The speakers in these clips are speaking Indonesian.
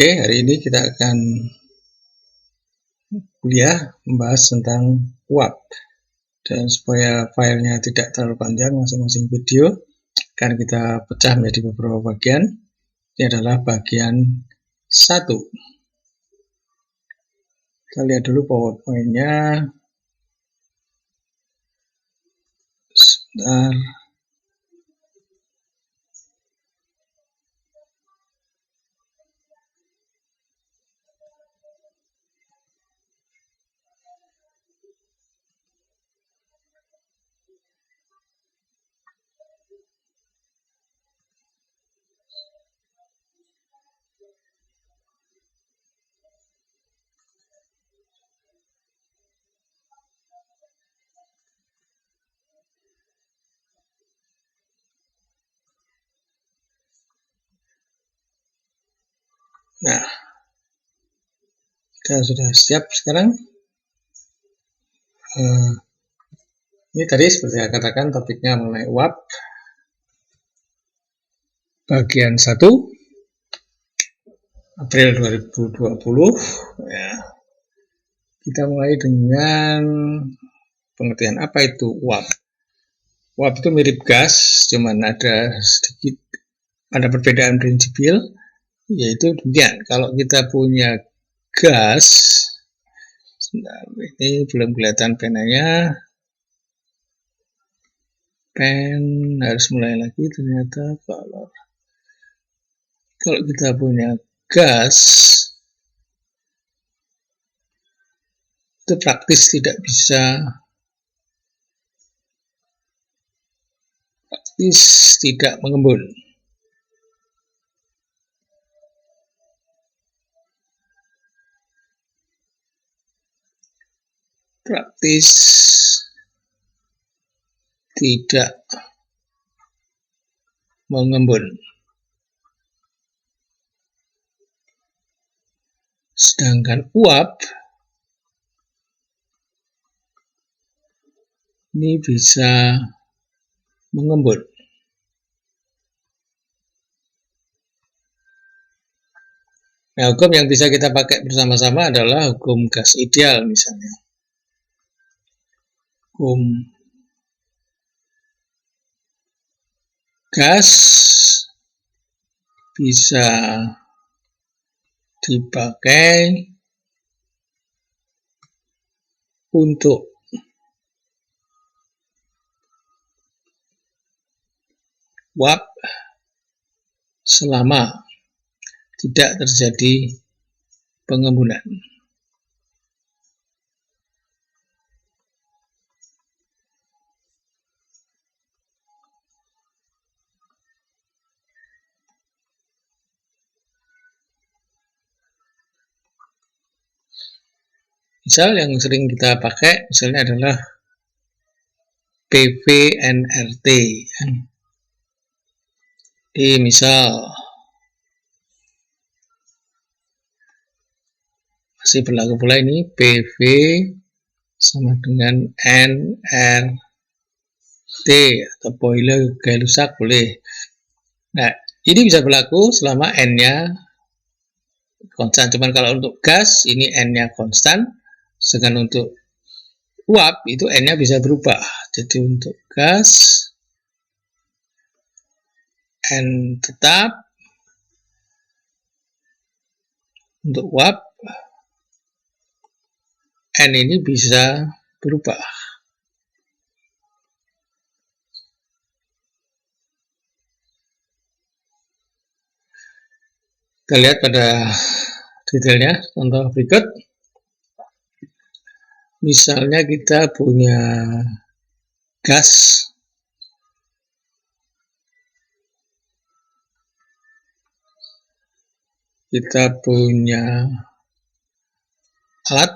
Oke, hari ini kita akan membahas tentang uap. Dan supaya filenya tidak terlalu panjang, masing-masing video akan kita pecah menjadi beberapa bagian. Ini adalah bagian 1. Kita lihat dulu PowerPoint-nya. Sebentar. Nah, kita sudah siap sekarang. Ini tadi seperti saya katakan topiknya mengenai uap. Bagian 1 April 2020 ya. Kita mulai dengan pengertian apa itu uap. Uap itu mirip gas, cuman ada perbedaan prinsipil, yaitu demikian. Kalau kita punya gas, ini belum kelihatan penanya, pen harus mulai lagi ternyata. Kalau kita punya gas, itu praktis tidak mengembun. Praktis tidak mengembun. Sedangkan uap ini bisa mengembun. Nah, hukum yang bisa kita pakai bersama-sama adalah hukum gas ideal misalnya. Hukum gas bisa dipakai untuk uap selama tidak terjadi pengembunan. Misal yang sering kita pakai misalnya adalah PV-NRT. Jadi misal masih berlaku pula ini PV sama dengan NRT atau boiler gaya rusak boleh. Nah, ini bisa berlaku selama N-nya konstan. Cuman kalau untuk gas ini N-nya konstan, sedangkan untuk uap itu N-nya bisa berubah. Jadi untuk gas N tetap, untuk uap N ini bisa berubah. Kita lihat pada detailnya, contoh berikut. Misalnya kita punya gas, kita punya alat,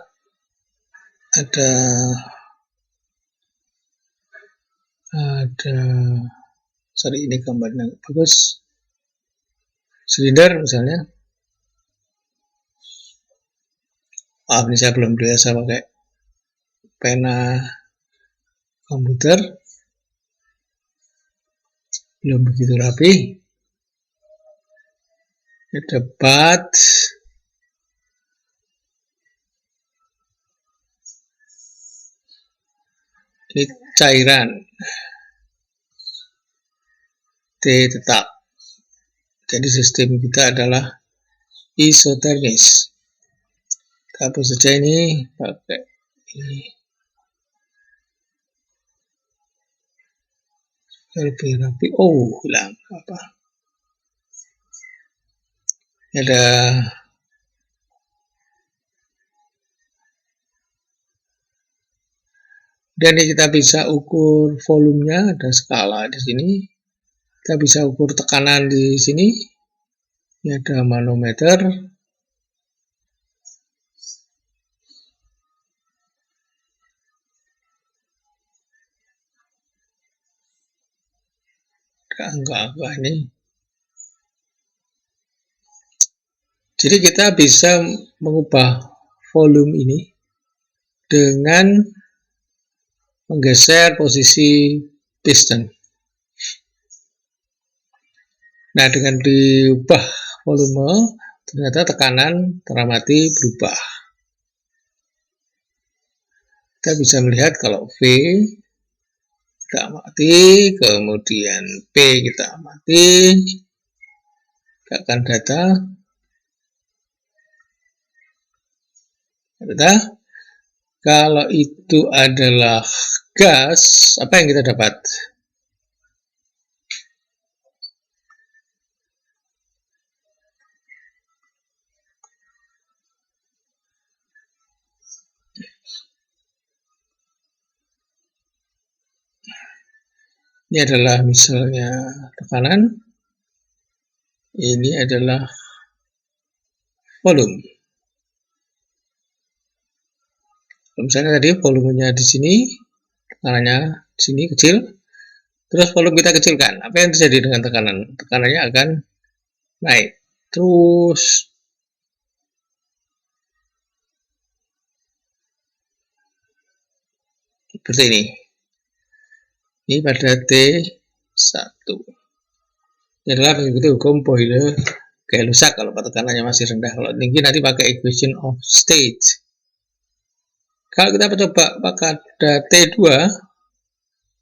sorry ini gambarnya bagus, silinder misalnya. Ini saya belum biasa pakai pena komputer, belum begitu rapi. Ada bat, Ini cairan, T tetap. Jadi sistem kita adalah isotermis. Kita hapus saja ini, pakai ini. Lebih rapi. Oh, hilang apa? Ada dan kita bisa ukur volumenya, ada skala di sini. Kita bisa ukur tekanan di sini. Ini ada manometer. Ada angka-angka ini. Jadi kita bisa mengubah volume ini dengan menggeser posisi piston. Nah, dengan diubah volume, ternyata tekanan teramati berubah. Kita bisa melihat kalau V kita amati, kemudian P kita amati, kita akan data. Kalau itu adalah gas, apa yang kita dapat? Ini adalah misalnya tekanan, ini adalah volume. Misalnya tadi volumenya di sini, tekanannya di sini kecil, terus volume kita kecilkan. Apa yang terjadi dengan tekanan? Tekanannya akan naik terus. Seperti ini. Ini pada T1. Ini adalah mengikuti hukum Boyle-Gay-Lussac kalau tekanannya masih rendah. Kalau tinggi nanti pakai equation of state. Kalau kita coba pada T2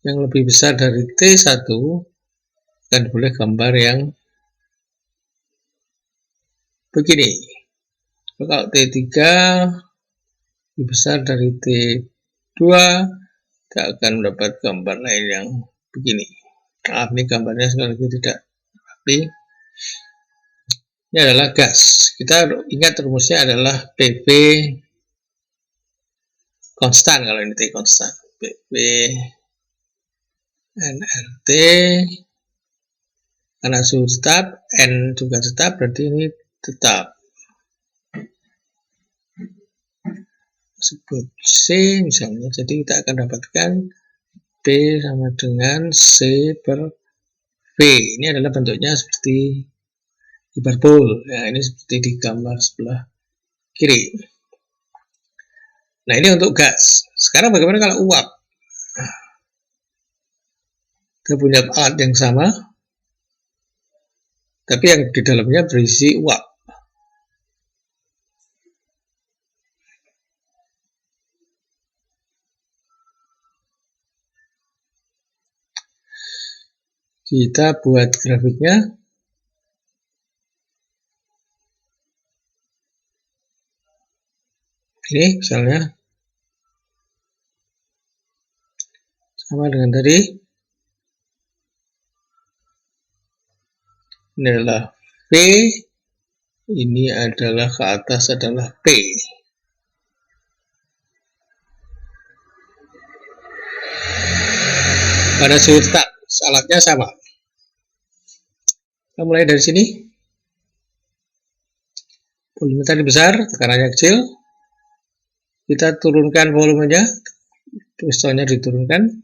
yang lebih besar dari T1, akan boleh gambar yang begini. Kalau T3 lebih besar dari T2, kita akan mendapat gambar lain yang begini. Maaf, ini gambarnya sekali lagi tidak rapi. Ini adalah gas. Kita ingat rumusnya adalah PV konstan, kalau ini T konstan. PV nRT, karena suhu tetap, N juga tetap, berarti ini tetap. Sebut C misalnya, jadi kita akan dapatkan P sama dengan C per V. Ini adalah bentuknya seperti hiperbol. Ya, ini seperti di gambar sebelah kiri. Nah, ini untuk gas. Sekarang bagaimana kalau uap? Kita punya alat yang sama, tapi yang di dalamnya berisi uap. Kita buat grafiknya. Ini misalnya sama dengan tadi. Ini adalah V, ini adalah ke atas adalah P. Pada suhu tetap, alatnya sama. Kita mulai dari sini. Volume tadi besar, tekanannya kecil. Kita turunkan volumenya, pistonnya diturunkan,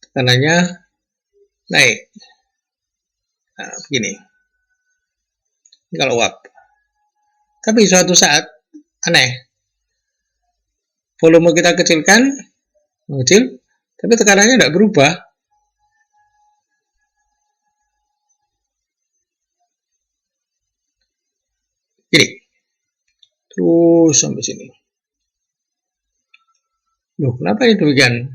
tekanannya naik. Nah, begini. Ini kalau uap. Tapi suatu saat, aneh. Volume kita kecilkan, mengecil, tapi tekanannya tidak berubah. Gini. Terus sampai sini. Loh, kenapa ini demikian?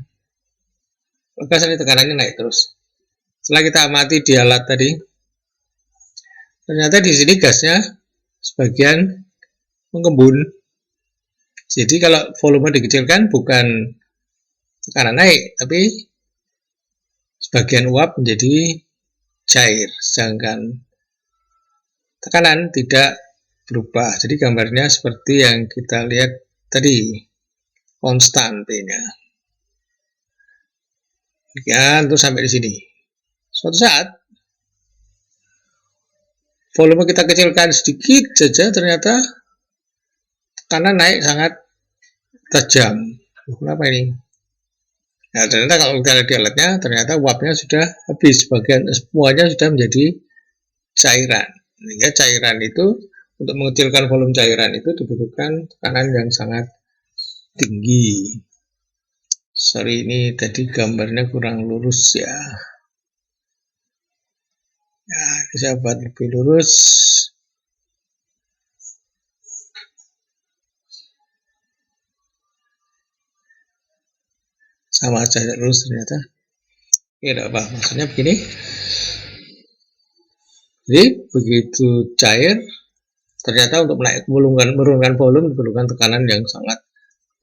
maka ini tekanannya naik terus. Setelah kita amati di alat tadi, ternyata di sini gasnya sebagian mengembun. Jadi kalau volume dikecilkan bukan tekanan naik, tapi sebagian uap menjadi cair, sedangkan tekanan tidak berubah. Jadi gambarnya seperti yang kita lihat tadi, konstan P-nya. Ya, terus sampai di sini. Suatu saat volume kita kecilkan sedikit saja, ternyata tekanan naik sangat tajam. Kenapa ini? Nah, ternyata kalau kita lihat di alatnya, ternyata uapnya sudah habis, bagian semuanya sudah menjadi cairan. Sehingga cairan itu, untuk mengecilkan volume cairan itu dibutuhkan tekanan yang sangat tinggi. Sorry, ini tadi gambarnya kurang lurus ya. Nah, ini saya buat lebih lurus. Sama aja lurus ternyata. Ini tidak apa, maksudnya begini. Jadi begitu cair, ternyata untuk menurunkan volume diperlukan tekanan yang sangat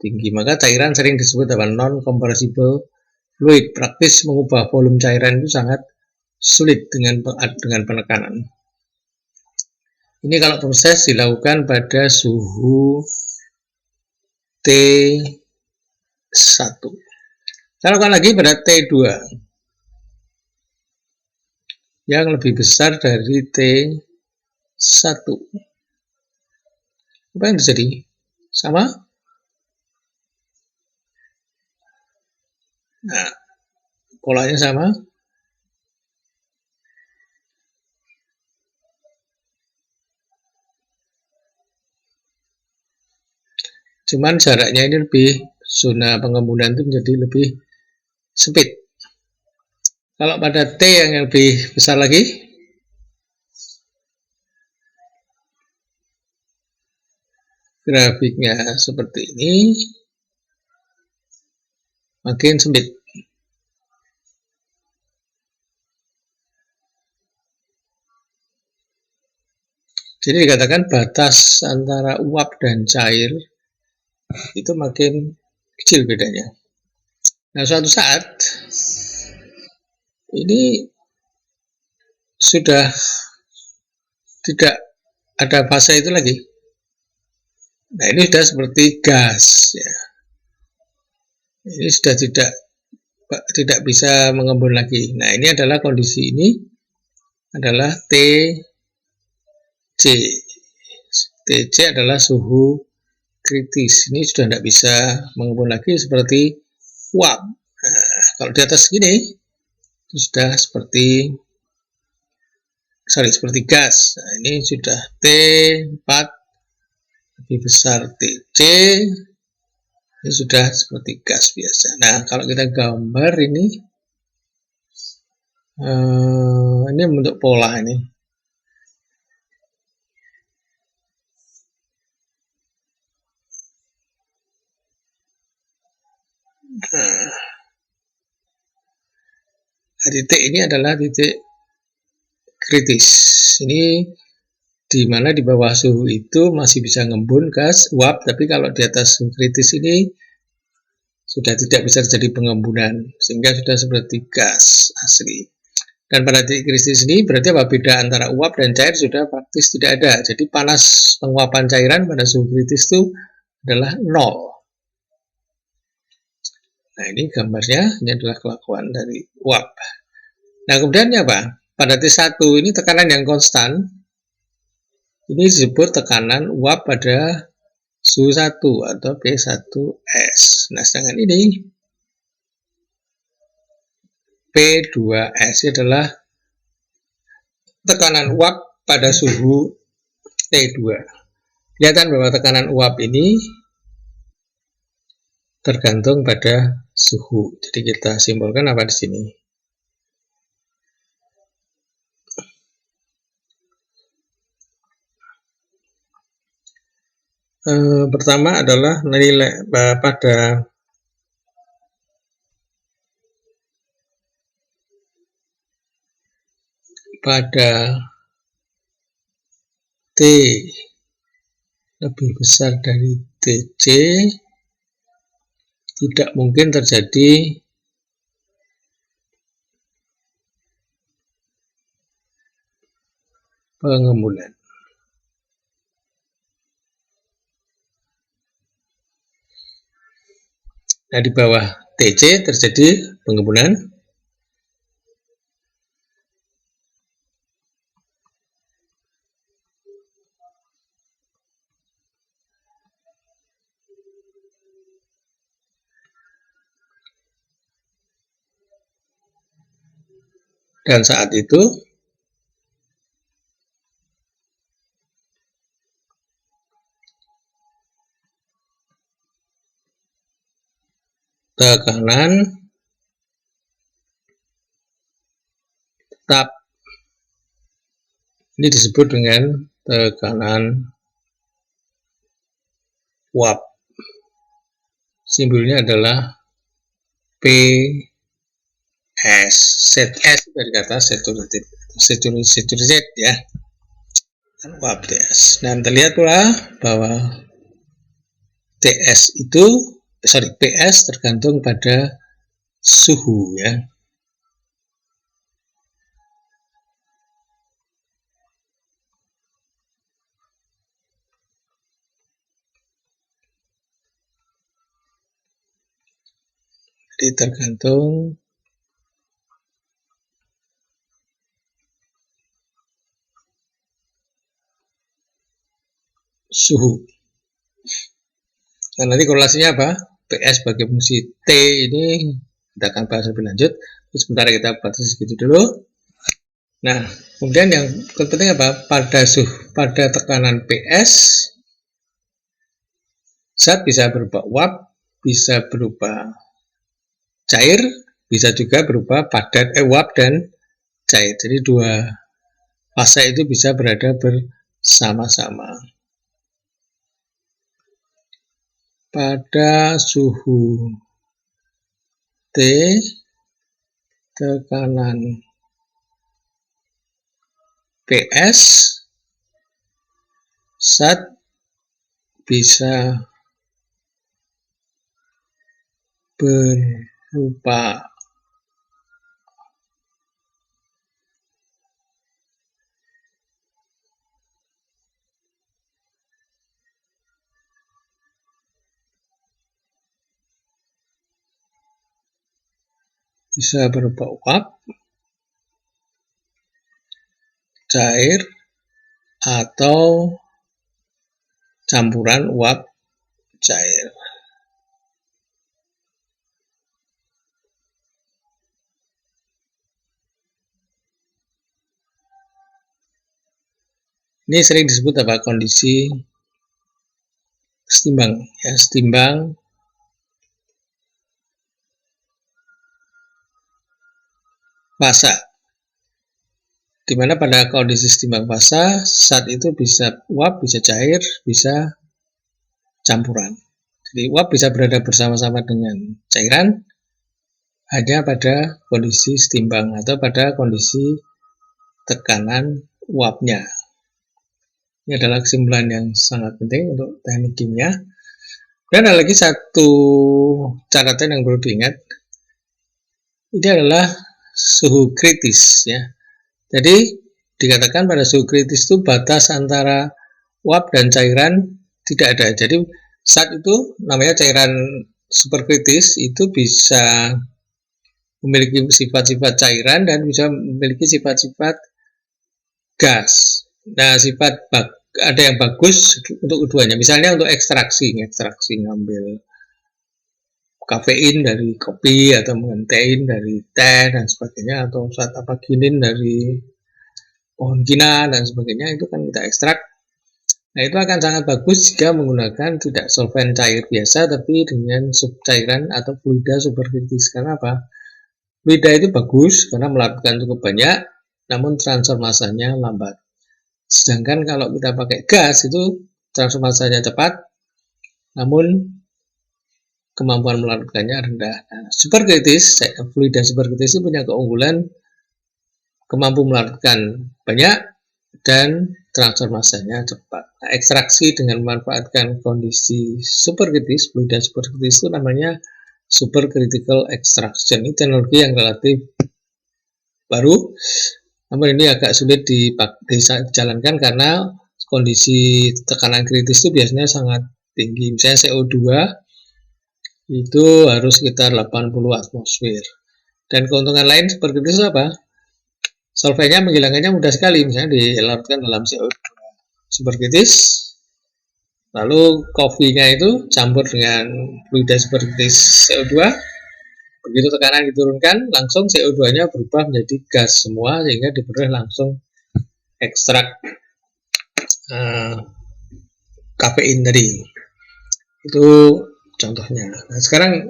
tinggi. Maka cairan sering disebut dengan non-compressible fluid. Praktis mengubah volume cairan itu sangat sulit dengan penekanan. Ini kalau proses dilakukan pada suhu T1. Kita lakukan lagi pada T2 yang lebih besar dari T1. Apa yang terjadi? Sama? Nah, polanya sama. Cuman jaraknya ini lebih, zona pengembunan itu menjadi lebih sempit. Kalau pada T yang lebih besar lagi, grafiknya seperti ini, makin sempit. Jadi dikatakan batas antara uap dan cair itu makin kecil bedanya. Nah, suatu saat ini sudah tidak ada fase itu lagi. Nah, ini sudah seperti gas ya. Ini sudah tidak bisa mengembun lagi. Nah, ini adalah kondisi ini adalah TC. TC adalah suhu kritis. Ini sudah tidak bisa mengembun lagi seperti uap. Nah, kalau di atas gini itu sudah seperti gas. Nah, ini sudah T4 lebih besar TC. Ini sudah seperti gas biasa. Nah, kalau kita gambar ini bentuk pola ini. Nah, titik ini adalah titik kritis. Ini di mana di bawah suhu itu masih bisa ngembun gas uap, tapi kalau di atas suhu kritis ini sudah tidak bisa terjadi pengembunan, sehingga sudah seperti gas asli. Dan pada titik kritis ini berarti apa? Beda antara uap dan cair sudah praktis tidak ada. Jadi panas penguapan cairan pada suhu kritis itu adalah 0. Nah, ini gambarnya, ini adalah kelakuan dari uap. Nah, kemudian apa? Pada T1 ini tekanan yang konstan. Ini disebut tekanan uap pada suhu 1 atau P1S. Nah, sedangkan ini P2S adalah tekanan uap pada suhu T2. Kelihatan bahwa tekanan uap ini tergantung pada suhu. Jadi kita simbolkan apa di sini? Pertama adalah nilai pada pada T lebih besar dari TC, tidak mungkin terjadi pengembunan. Nah, di bawah TC terjadi pengembunan. Dan saat itu tekanan tetap, ini disebut dengan tekanan uap. Simbolnya adalah PS. Set S dari kata saturated ya. Uap TS. Dan terlihat pula bahwa TS itu PS tergantung pada suhu ya. Jadi tergantung suhu. Dan nanti korelasinya apa? PS sebagai fungsi T ini kita akan bahas lebih lanjut. Sebentar kita batasi segitu dulu. Nah, kemudian yang penting apa? Pada tekanan PS, zat bisa berupa uap, bisa berupa cair, bisa juga berupa padat uap dan cair. Jadi dua fase itu bisa berada bersama-sama. Pada suhu T, tekanan PS, zat bisa berupa uap, cair, atau campuran uap cair. Ini sering disebut apa? Kondisi setimbang ya, setimbang fasa. Dimana pada kondisi setimbang fasa, zat itu bisa uap, bisa cair, bisa campuran. Jadi uap bisa berada bersama-sama dengan cairan hanya pada kondisi setimbang atau pada kondisi tekanan uapnya. Ini adalah kesimpulan yang sangat penting untuk teknik kimia. Dan ada lagi satu catatan yang perlu diingat. Ini adalah suhu kritis ya. Jadi dikatakan pada suhu kritis itu batas antara uap dan cairan tidak ada. Jadi saat itu namanya cairan superkritis itu bisa memiliki sifat-sifat cairan dan bisa memiliki sifat-sifat gas. Nah, ada yang bagus untuk keduanya. Misalnya untuk ekstraksi ngambil kafein dari kopi atau tein dari teh dan sebagainya, atau zat apaginin dari pohon kina dan sebagainya, itu kan kita ekstrak. Nah, itu akan sangat bagus jika menggunakan tidak solvent cair biasa tapi dengan subcairan atau fluida superkritis. Karena apa? Fluida itu bagus karena melakukan cukup banyak namun transfer masanya lambat. Sedangkan kalau kita pakai gas itu transfer masanya cepat namun kemampuan melakukannya rendah. Nah, superkritis, fluida superkritis itu punya keunggulan mampu melarutkan banyak, dan transfer masanya cepat. Nah, ekstraksi dengan memanfaatkan kondisi superkritis, fluid dan superkritis itu namanya supercritical extraction. Ini teknologi yang relatif baru, namun ini agak sulit dijalankan karena kondisi tekanan kritis itu biasanya sangat tinggi. Misalnya CO2 itu harus sekitar 80 atmosfer. Dan keuntungan lain superkritis itu apa? Solvennya menghilangkannya mudah sekali, misalnya dilarutkan dalam CO2 superkritis, lalu kopinya itu campur dengan fluida superkritis CO2, begitu tekanan diturunkan, langsung CO2-nya berubah menjadi gas semua, sehingga diperoleh langsung ekstrak kafein tadi. Itu contohnya. Nah, sekarang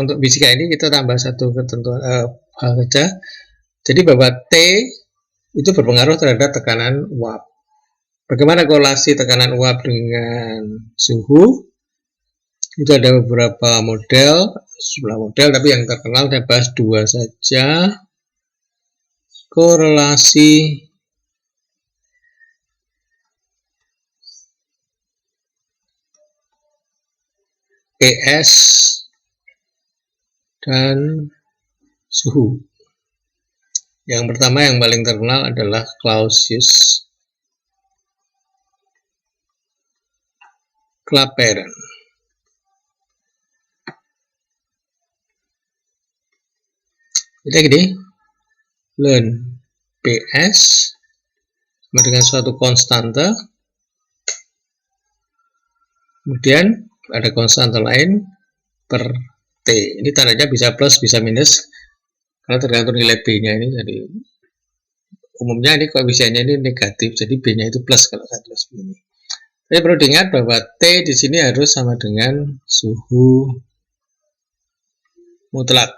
untuk fisika ini kita tambah satu ketentuan hal saja. Jadi bahwa T itu berpengaruh terhadap tekanan uap. Bagaimana korelasi tekanan uap dengan suhu? Itu ada beberapa model, sebelah model, tapi yang terkenal saya bahas dua saja. Korelasi PS dan suhu. Yang pertama yang paling terkenal adalah Clapeyron. Jadi gini, ln PS sama dengan suatu konstante, kemudian ada konstante lain per T. Ini tandanya bisa plus, bisa minus, karena tergantung nilai B-nya ini. Jadi umumnya ini koefisiennya ini negatif, jadi B-nya itu plus kalau saya tulis begini. Tapi perlu diingat bahwa T di sini harus sama dengan suhu mutlak.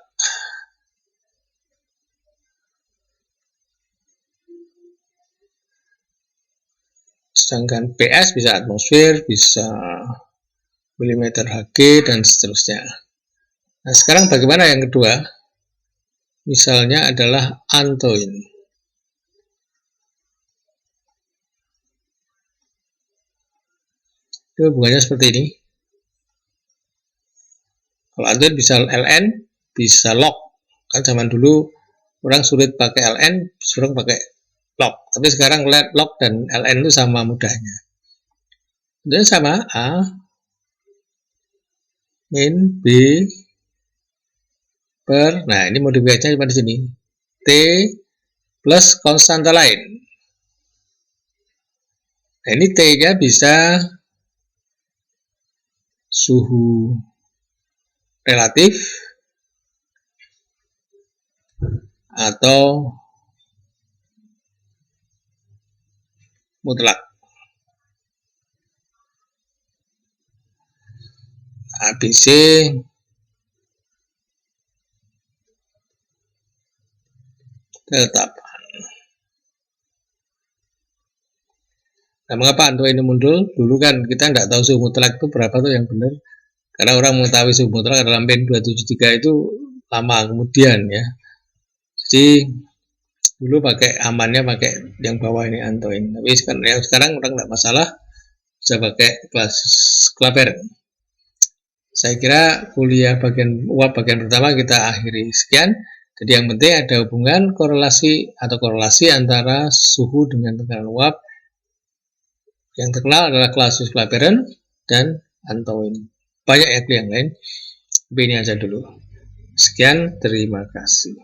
Sedangkan PS bisa atmosfer, bisa milimeter Hg, dan seterusnya. Nah, sekarang bagaimana yang kedua? Misalnya adalah Antoine. Itu hubungannya seperti ini. Kalau Antoine bisa ln, bisa log. Kan zaman dulu orang sulit pakai ln, suruh pakai log. Tapi sekarang log dan ln itu sama mudahnya. Itu sama A min B per, nah ini modifikasinya cuma di sini, T plus konstanta lain. Nah ini T-nya bisa suhu relatif atau mutlak. ABC tetap. Nah, mengapa Antoine ini muncul? Dulu kan kita tidak tahu suhu mutlak itu berapa tuh yang benar. Karena orang mengetahui suhu mutlak adalah min 273 itu lama kemudian ya. Jadi dulu pakai amannya pakai yang bawah ini Antoine. Tapi sekarang orang tidak masalah, bisa pakai Clapeyron. Saya kira kuliah bagian uap bagian pertama kita akhiri sekian. Jadi yang penting ada hubungan korelasi antara suhu dengan tekanan uap. Yang terkenal adalah Clapeyron dan Antoine. Banyak yang lain. Tapi ini aja dulu. Sekian, terima kasih.